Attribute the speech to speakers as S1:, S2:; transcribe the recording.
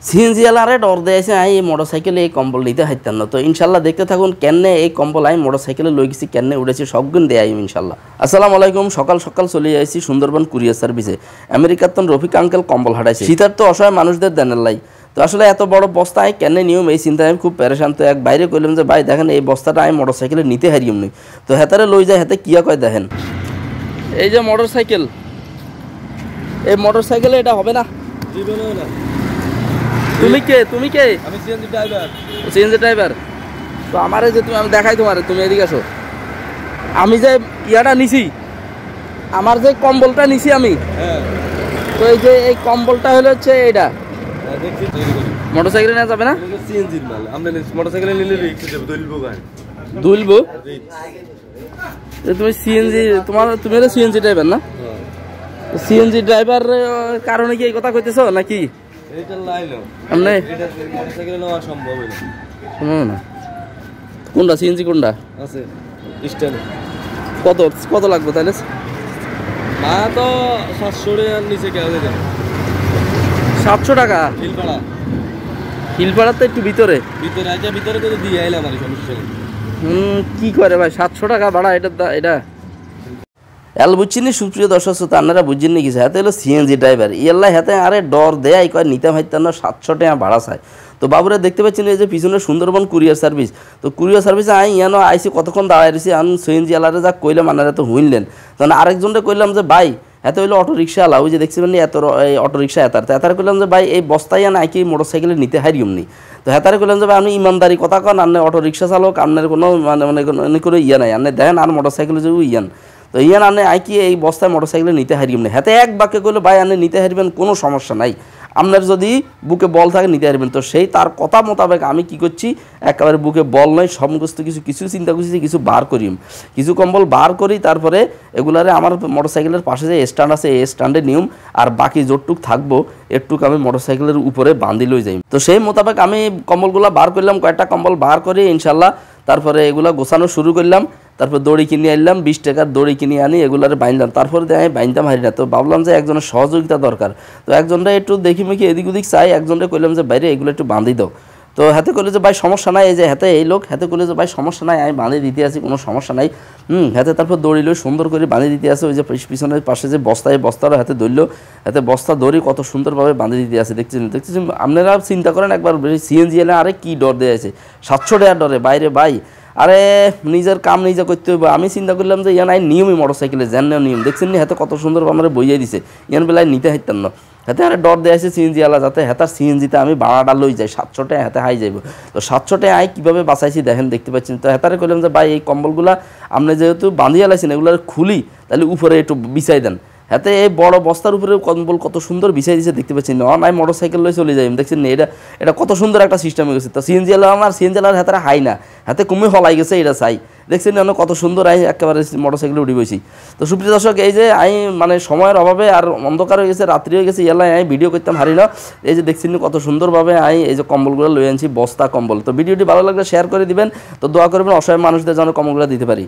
S1: CNG আলারে ডর দিয়েছে I এই মোটরসাইকেলে এই কম্বল নিতে হাইতাম না। তো ইনশাল্লাহ দেখতে থাকুন কেনে এই কম্বল আমি মোটরসাইকেলে লই গেছি, কেনে উড়েছি সবগুন দেয় ইনশাল্লাহ। আসসালামু আলাইকুম। সকাল সকাল চলে যাইছি সুন্দরবন কুরিয়ার সার্ভিসে। আমেরিকার তো রফিক আঙ্কেল কম্বল হাঁটাইছে শীতার তো অসহায় মানুষদের দেনের লাই। তো আসলে এত বড় বস্তা আমি কেনে নিয়ম এই চিন্তায় আমি খুব পেরেশান। তো এক বাইরে কইলাম যে ভাই দেখেন এই বস্তাটা আমি মোটরসাইকেলে নিতে হারিয়ম নি। তো হেতারে লই যায়, হাতে কিয়া কয় দেখেন এই যে মোটরসাইকেল, এই মোটরসাইকেলে এটা হবে না। তুমি কে? তুমি কে?
S2: আমি সিএনজি ড্রাইভার।
S1: CNG driver. তো আমারে যে তুমি, আমি দেখাই তোমারে, তুমি এদিকে আসো। আমি যে ইয়াটা নিছি, আমার যে কম্বলটা নিছি আমি,
S2: হ্যাঁ,
S1: তো এই যে এই কম্বলটা হলো হচ্ছে এইটা
S2: দেখছি
S1: মোটরসাইকেলে নেওয়া যাবে না।
S2: সিএনজির মাল। আমরা মোটরসাইকেলে নিলে রিস্ক দেব, দইলবো গায়
S1: দুলবো। তুমি সিএনজি, তুমি হলো সিএনজি ড্রাইভার না? সিএনজি ড্রাইভার কারণে কি এই কথা কইতেছো নাকি?
S2: এটা লাইলো
S1: আমনে
S2: এটা মোটরসাইকেলে নেওয়া সম্ভব না।
S1: শুনো না, কোনটা সিএনজি কোনটা
S2: আছে স্ট্যান্ড?
S1: কত কত লাগবে তাহলে?
S2: মা তো 700 এর নিচে কেউ দেবে।
S1: 700 টাকা
S2: হিলপাড়া?
S1: হিলপাড়ার তো একটু ভিতরে
S2: ভিতরে আইটা ভিতরে তো দিয়ে আইলাম আর সমস্যা নেই।
S1: কি করে ভাই 700 টাকা ভাড়া এটা এল বুঝছিনি। সুপ্রিয় দর্শক শ্রোতা, আপনারা বুঝছেন কিছু, হাতে হলো সিএনজি ড্রাইভার ইয়াল্লা হাতে আরে ডর দেয় কয় নিতে হইতেন না, 700 টাকা ভাড়া চায়। তো বাবুরা দেখতে পাচ্ছেন এই যে পিছনে সুন্দরবন কুরিয়ার সার্ভিস। তো কুরিয়ার সার্ভিসে ইয়ানো আইসি কতক্ষণ দাঁড়ায় রয়েছি। আমি সিএনজি আলারে যা কইলাম আপনারা তো হইলেন। তখন আরেকজনকে কইলাম যে ভাই এত হইলো অটো রিক্সা আলা, ওই যে দেখছি মানে এত এই অটো রিক্সা এতার কইলাম যে ভাই এই বস্তায় নাকি মোটরসাইকেলে নিতে হারিয়ম নি। তো হেতারে কইলাম যে ভাই আপনি ইমানদারি কথা কন, আপনি অটো রিক্সা চালক, আপনার কোনো কোনো ইয়া নাই, আপনি দেখেন আর মোটরসাইকেলে যে ইয়ান। তো ইয়ান আনে আইকি এই বস্তায় মোটরসাইকেলে নিতে হারিয়ম না। হাতে এক বাক্যে কইলো ভাই আপনি নিতে হারবেন, কোনো সমস্যা নাই, আপনার যদি বুকে বল থাকে নিতে হারবেন। তো সেই তার কথা মোতাবেক আমি কি করছি, একেবারে বুকে বল নয় সমস্ত কিছু চিন্তা করছি, কিছু বার করিম, কিছু কম্বল বার করি। তারপরে এগুলারে আমার মোটরসাইকেলের পাশে যে স্ট্যান্ড আছে এই স্ট্যান্ডে নিয়ম, আর বাকি যতটুক থাকবো একটুক আমি মোটরসাইকেলের উপরে বাঁধি লই যাই। তো সেই মোতাবেক আমি কম্বলগুলো বার করলাম, কয়েকটা কম্বল বার করে ইনশাল্লাহ তারপরে এগুলা গোছানো শুরু করলাম। তারপর দড়ি কিনে আনলাম, 20 টাকার দড়ি কিনে আনি এগুলারে বাইনলাম। তারপরে আমি বাইনতাম হারি না। তো ভাবলাম যে একজনের সহযোগিতা দরকার। তো একজনটা একটু দেখি মেখি এদিক ওদিক চাই, একজনটা কইলাম যে বাইরে এগুলো একটু বাঁধি দাও। তো হাতে করলে যে ভাই সমস্যা নাই, এই যে হাতে এই লোক হাতে করলে যে ভাই সমস্যা নাই, আমি বাঁধে দিতে আছি, কোনো সমস্যা নাই। হাতে তারপর দড়ি লই সুন্দর করে বাঁধে দিতে আছে। ওই যে পিছনের পাশে যে বস্তা, এই বস্তাটা হাতে ধরলো, হাতে বস্তা দড়ি কত সুন্দরভাবে বাঁধে দিতে আছে। দেখছেন আপনারা চিন্তা করেন একবার, সিএনজি এলে আরে কি ডর দেওয়া আছে, 700 টাকার ডরে বাইরে ভাই। আরে নিজের কাম নিজে করতে হইব। আমি চিন্তা করলাম যে ইয়ান আই নিয়মই মোটরসাইকেলে যেন নিয়ম দেখছেন নি, হাতে কত সুন্দর আমরা বইয়ে দিছে, ইয়ান বেলায় নিতে হাইতাম না। হাতে আরে ডর দেওয়া আছে সিএনজি আলা, যাতে হেতার সিএনজিতে আমি ভাড়াটা লই যাই, 700 টাকা হাতে হাই যাইব। তো 700 টাকা আই কীভাবে বাঁচাইছি দেখেন, দেখতে পাচ্ছেন। তো হেতারে কইলাম যে ভাই এই কম্বলগুলা আপনি যেহেতু বাঁধিয়ে লাইছেন, এগুলো খুলি তাহলে উপরে একটু বিছাই দেন। হাতে এই বড় বস্তার উপরে কম্বল কত সুন্দর বিছাই দিছে দেখতে পাচ্ছেন। নাই মোটরসাইকেল লই চলে যাই দেখছেন না, এটা কত সুন্দর একটা সিস্টেম হয়ে গেছে। তো সিএনজি আলা আমার সিএনজি আলার হাতে হাই না, হাতে কমে হলাই গেছে, এটা চাই দেখছেন না কত সুন্দর আই একেবারে মোটরসাইকেলে উঠে বসি। তো সুপ্রিয় দর্শক, এই যে আমি মানে সময়ের অভাবে আর অন্ধকার হয়ে গেছে, রাত্রি হয়ে গেছে, ইয়ালাই আমি ভিডিও করতাম হারি না। এই যে দেখছেন কত সুন্দরভাবে আমি এই যে কম্বলগুলো লই আনছি, বস্তা কম্বল। তো ভিডিওটি ভালো লাগলে শেয়ার করে দিবেন। তো দোয়া করবেন অসহায় মানুষদের যেন কম্বলগুলো দিতে পারি।